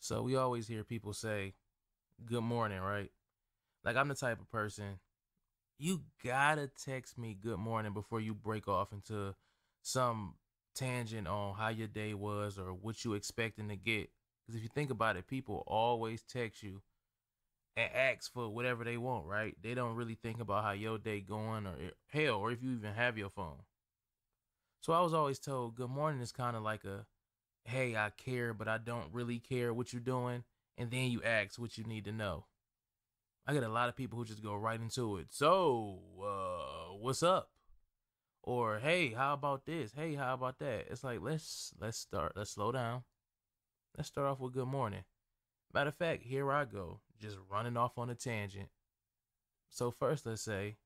So we always hear people say, good morning, right? Like I'm the type of person, you gotta text me good morning before you break off into some tangent on how your day was or what you expecting to get. Because if you think about it, people always text you and ask for whatever they want, right? They don't really think about how your day going or hell, or if you even have your phone. So I was always told good morning is kind of like a, hey, I care, but I don't really care what you're doing. And then you ask what you need to know. I get a lot of people who just go right into it. So, what's up? Or hey, how about this? Hey, how about that? It's like let's start. Let's slow down. Let's start off with good morning. Matter of fact, here I go, just running off on a tangent. So first, let's say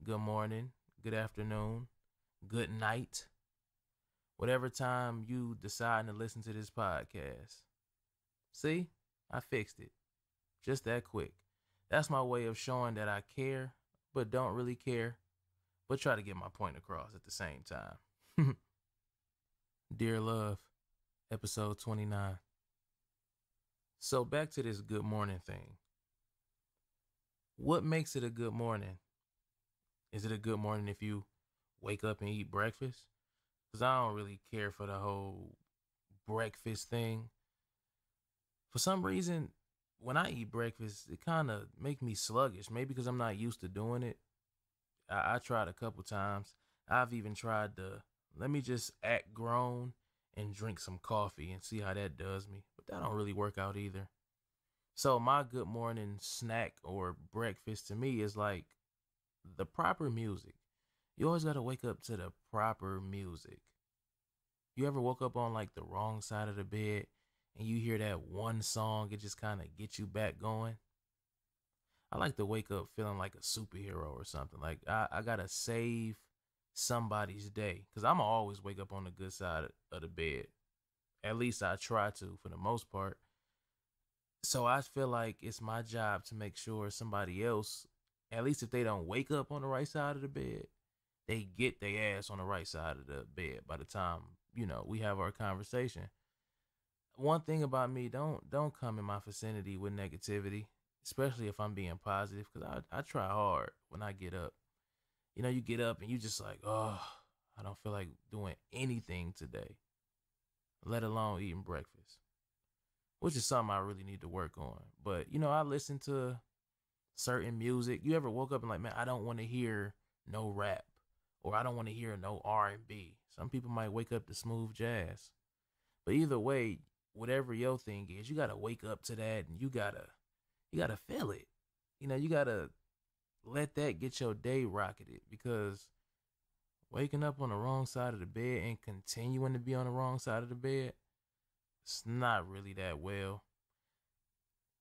good morning, good afternoon, good night, whatever time you decide to listen to this podcast. See, I fixed it. Just that quick. That's my way of showing that I care, but don't really care, but try to get my point across at the same time. Dear Love, episode 29. So back to this good morning thing. What makes it a good morning? Is it a good morning if you wake up and eat breakfast? Because I don't really care for the whole breakfast thing. For some reason, when I eat breakfast, it kind of make me sluggish. Maybe because I'm not used to doing it. I tried a couple times. I've even tried to let me just act grown and drink some coffee and see how that does me. But that don't really work out either. So my good morning snack or breakfast to me is like the proper music. You always gotta wake up to the proper music. You ever woke up on like the wrong side of the bed and you hear that one song, it just kind of gets you back going? I like to wake up feeling like a superhero or something. Like I gotta save somebody's day. Cause I'ma always wake up on the good side of the bed. At least I try to for the most part. So I feel like it's my job to make sure somebody else, at least if they don't wake up on the right side of the bed, they get their ass on the right side of the bed by the time, we have our conversation. One thing about me, don't come in my vicinity with negativity, especially if I'm being positive, because I try hard when I get up. You get up and you just like, oh, I don't feel like doing anything today, let alone eating breakfast, which is something I really need to work on. But, I listen to certain music. You ever woke up and like, man, I don't want to hear no rap or I don't want to hear no R&B. Some people might wake up to smooth jazz. But either way, whatever your thing is, you got to wake up to that and you got to feel it. You got to let that get your day rocketed because waking up on the wrong side of the bed and continuing to be on the wrong side of the bed, it's not really that well.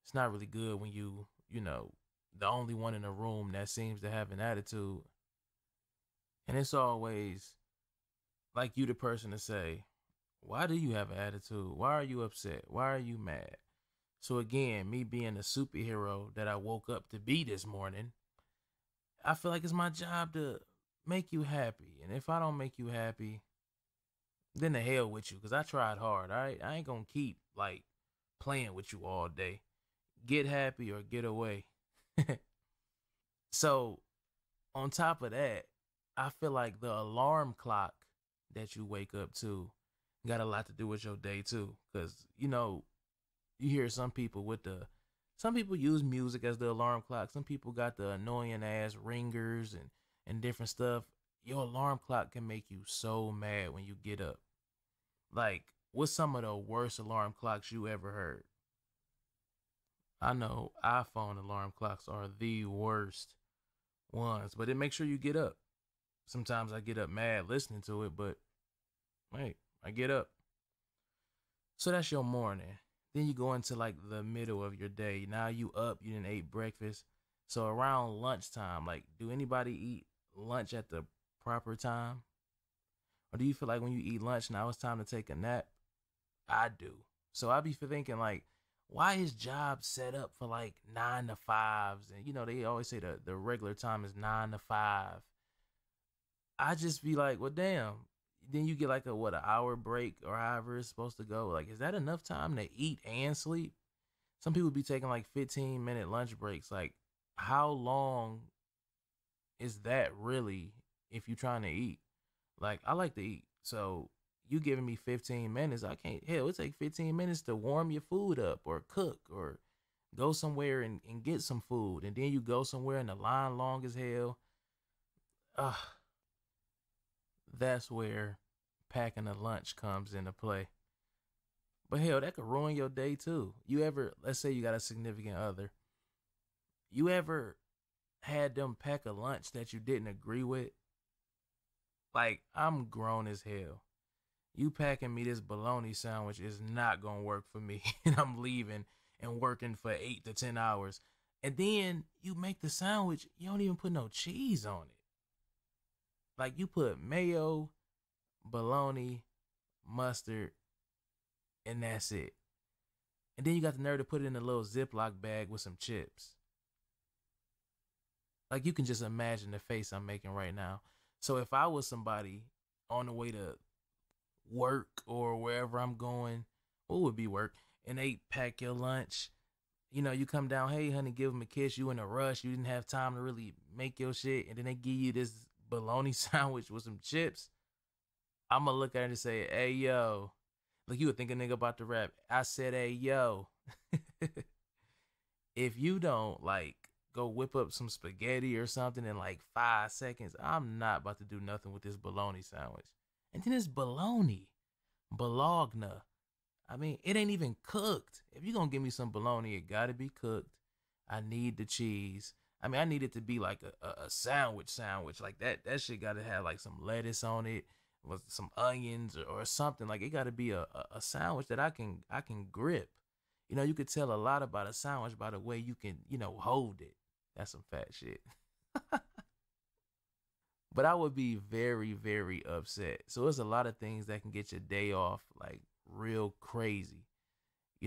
It's not really good when the only one in the room that seems to have an attitude. And it's always like you the person to say, why do you have an attitude? Why are you upset? Why are you mad? So again, me being a superhero that I woke up to be this morning, I feel like it's my job to make you happy. And if I don't make you happy, then the hell with you, because I tried hard, all right? I ain't gonna keep like playing with you all day. Get happy or get away. So on top of that, I feel like the alarm clock that you wake up to got a lot to do with your day too. Cause you hear some people use music as the alarm clock. Some people got the annoying ass ringers and different stuff. Your alarm clock can make you so mad when you get up. Like, what's some of the worst alarm clocks you ever heard? I know iPhone alarm clocks are the worst ones, but it makes sure you get up. Sometimes I get up mad listening to it, but hey, I get up. So that's your morning. Then you go into like the middle of your day. Now you up, you didn't ate breakfast. So around lunchtime, like, do anybody eat lunch at the proper time? Or do you feel like when you eat lunch, now it's time to take a nap? I do. So I be thinking like, why is job set up for like 9 to 5s? And they always say the regular time is 9 to 5. I just be like, well, damn, then you get like a what, an hour break or however it's supposed to go. Like, is that enough time to eat and sleep? Some people be taking like 15-minute lunch breaks. Like, how long is that really if you trying to eat? Like, I like to eat. So you giving me 15 minutes, I can't, hell, it take 15 minutes to warm your food up or cook or go somewhere and get some food. And then you go somewhere and the line long as hell. Ugh, that's where packing a lunch comes into play. But hell, that could ruin your day too. You ever, let's say you got a significant other, you ever had them pack a lunch that you didn't agree with? Like, I'm grown as hell. You packing me this bologna sandwich is not gonna work for me. And I'm leaving and working for 8 to 10 hours. And then you make the sandwich, you don't even put no cheese on it. Like, you put mayo, bologna, mustard, and that's it. And then you got the nerve to put it in a little Ziploc bag with some chips. Like, you can just imagine the face I'm making right now. So if I was somebody on the way to work or wherever I'm going, what would be work, and they pack your lunch, you come down, hey honey, give them a kiss, you in a rush, you didn't have time to really make your shit, and then they give you this bologna sandwich with some chips, I'm gonna look at it and say, hey yo, like you would think a nigga about to rap. I said, hey yo. If you don't like go whip up some spaghetti or something in like 5 seconds, I'm not about to do nothing with this bologna sandwich. And then it's bologna. Bologna. I mean, it ain't even cooked. If you're gonna give me some bologna, it gotta be cooked. I need the cheese. I mean, I need it to be like a sandwich. Like that shit gotta have like some lettuce on it, with some onions or something. Like, it gotta be a sandwich that I can grip. You could tell a lot about a sandwich by the way you can, hold it. That's some fat shit. But I would be very, very upset. So there's a lot of things that can get your day off like real crazy,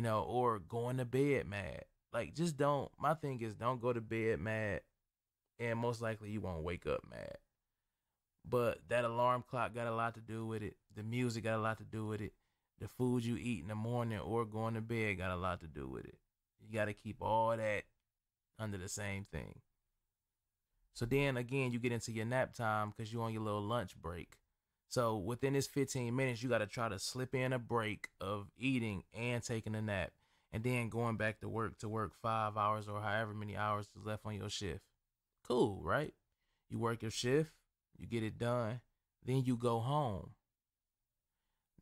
or going to bed mad. Like, just don't, my thing is, don't go to bed mad, and most likely you won't wake up mad. But that alarm clock got a lot to do with it. The music got a lot to do with it. The food you eat in the morning or going to bed got a lot to do with it. You got to keep all that under the same thing. So then again, you get into your nap time because you're on your little lunch break. So within this 15 minutes, you got to try to slip in a break of eating and taking a nap, and then going back to work 5 hours or however many hours is left on your shift. Cool, right? You work your shift, you get it done, then you go home.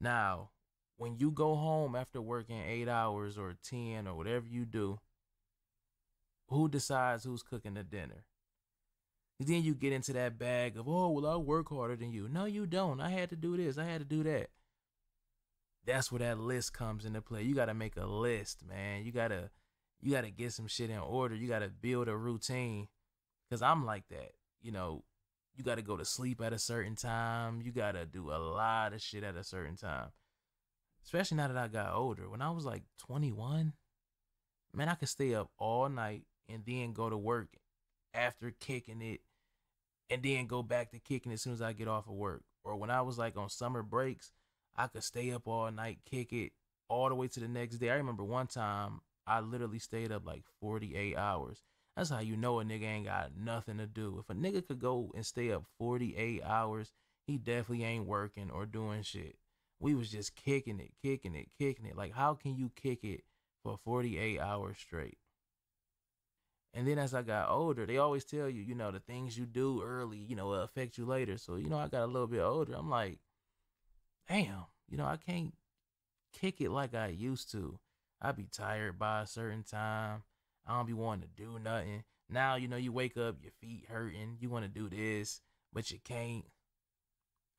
Now, when you go home after working 8 hours or 10 or whatever you do, who decides who's cooking the dinner? Then you get into that bag of, oh, well, I work harder than you. No, you don't. I had to do this. I had to do that. That's where that list comes into play. You got to make a list, man. You gotta get some shit in order. You got to build a routine. Because I'm like that. You got to go to sleep at a certain time. You got to do a lot of shit at a certain time. Especially now that I got older. When I was like 21, man, I could stay up all night and then go to work after kicking it, and then go back to kicking as soon as I get off of work. Or when I was like on summer breaks, I could stay up all night, kick it all the way to the next day. I remember one time I literally stayed up like 48 hours. That's how you know a nigga ain't got nothing to do. If a nigga could go and stay up 48 hours, he definitely ain't working or doing shit. We was just kicking it, kicking it, kicking it. Like, how can you kick it for 48 hours straight? And then as I got older, they always tell you, the things you do early, will affect you later. So, I got a little bit older. I'm like, damn, I can't kick it like I used to. I be tired by a certain time. I don't be wanting to do nothing. Now, you wake up, your feet hurting. You want to do this, but you can't.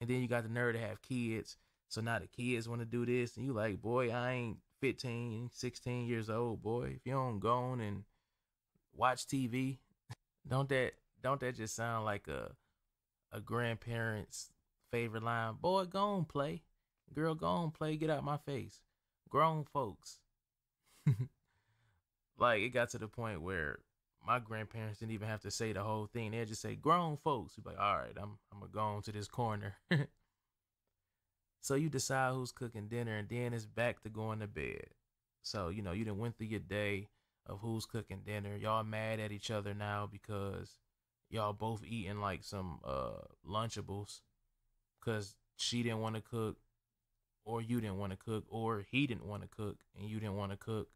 And then you got the nerve to have kids. So now the kids want to do this. And you like, boy, I ain't 15, 16 years old, boy. If you don't go on and watch TV. Don't that just sound like a grandparent's favorite line? Boy, go on play. Girl, go on play. Get out my face. Grown folks. Like, it got to the point where my grandparents didn't even have to say the whole thing. They'd just say grown folks. You'd be like, all right, I'm gonna go on to this corner. So you decide who's cooking dinner, and then it's back to going to bed. So, you done went through your day of who's cooking dinner. Y'all mad at each other now because y'all both eating like some Lunchables because she didn't want to cook, or you didn't want to cook, or he didn't want to cook and you didn't want to cook.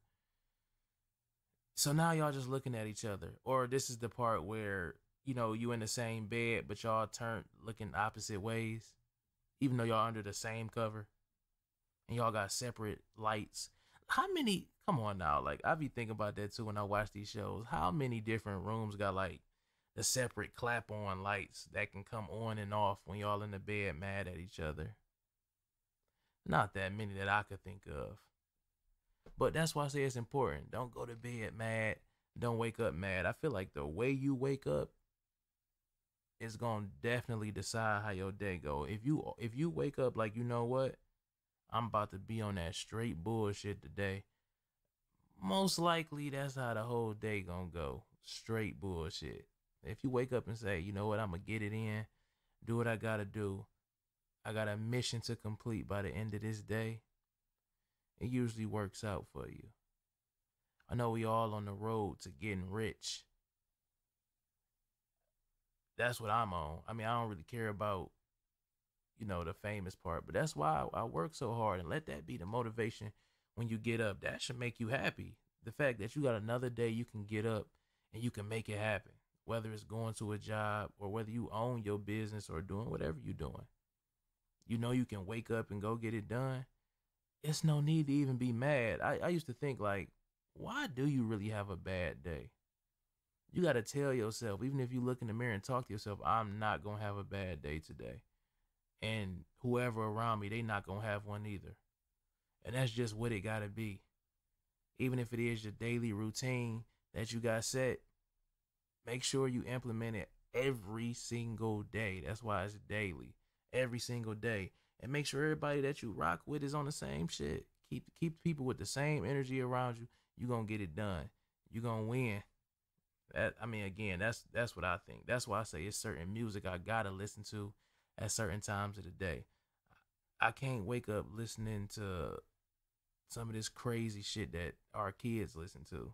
So now y'all just looking at each other. Or this is the part where, you in the same bed, but y'all turn looking opposite ways, even though y'all under the same cover and y'all got separate lights. How many, come on now, like I be thinking about that too when I watch these shows. How many different rooms got like the separate clap on lights that can come on and off when y'all in the bed mad at each other? Not that many that I could think of. But that's why I say it's important. Don't go to bed mad. Don't wake up mad. I feel like the way you wake up is gonna definitely decide how your day go. If you wake up like, you know what, I'm about to be on that straight bullshit today, most likely that's how the whole day gonna go. Straight bullshit. If you wake up and say, you know what, I'm gonna get it in, do what I gotta do. I got a mission to complete by the end of this day. It usually works out for you. I know we all on the road to getting rich. That's what I'm on. I mean, I don't really care about, the famous part, but that's why I work so hard, and let that be the motivation when you get up. That should make you happy. The fact that you got another day you can get up and you can make it happen, whether it's going to a job or whether you own your business or doing whatever you're doing. You can wake up and go get it done. It's no need to even be mad. I used to think like, why do you really have a bad day? You got to tell yourself, even if you look in the mirror and talk to yourself, I'm not going to have a bad day today. And whoever around me, they not going to have one either. And that's just what it got to be. Even if it is your daily routine that you got set, make sure you implement it every single day. That's why it's daily. Every single day. And make sure everybody that you rock with is on the same shit. Keep people with the same energy around you. You're going to get it done. You're going to win. Again, that's what I think. That's why I say it's certain music I gotta listen to at certain times of the day. I can't wake up listening to some of this crazy shit that our kids listen to.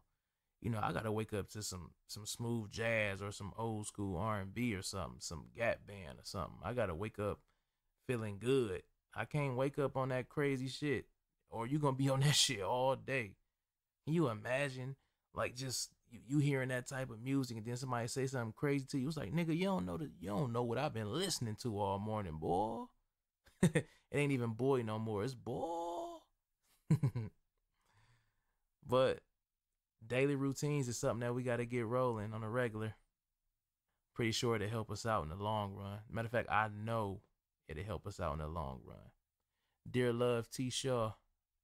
I gotta wake up to some smooth jazz or some old school R&B or something, some Gap Band or something. I gotta wake up feeling good. I can't wake up on that crazy shit, or you gonna be on that shit all day. Can you imagine, like, just you hearing that type of music and then somebody say something crazy to you? It's like, nigga, you don't know what I've been listening to all morning, boy. It ain't even boy no more. It's boy. But daily routines is something that we got to get rolling on a regular. Pretty sure it'll help us out in the long run. Matter of fact, I know it'll help us out in the long run. Dear Love T. Shaw,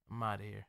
I'm out of here.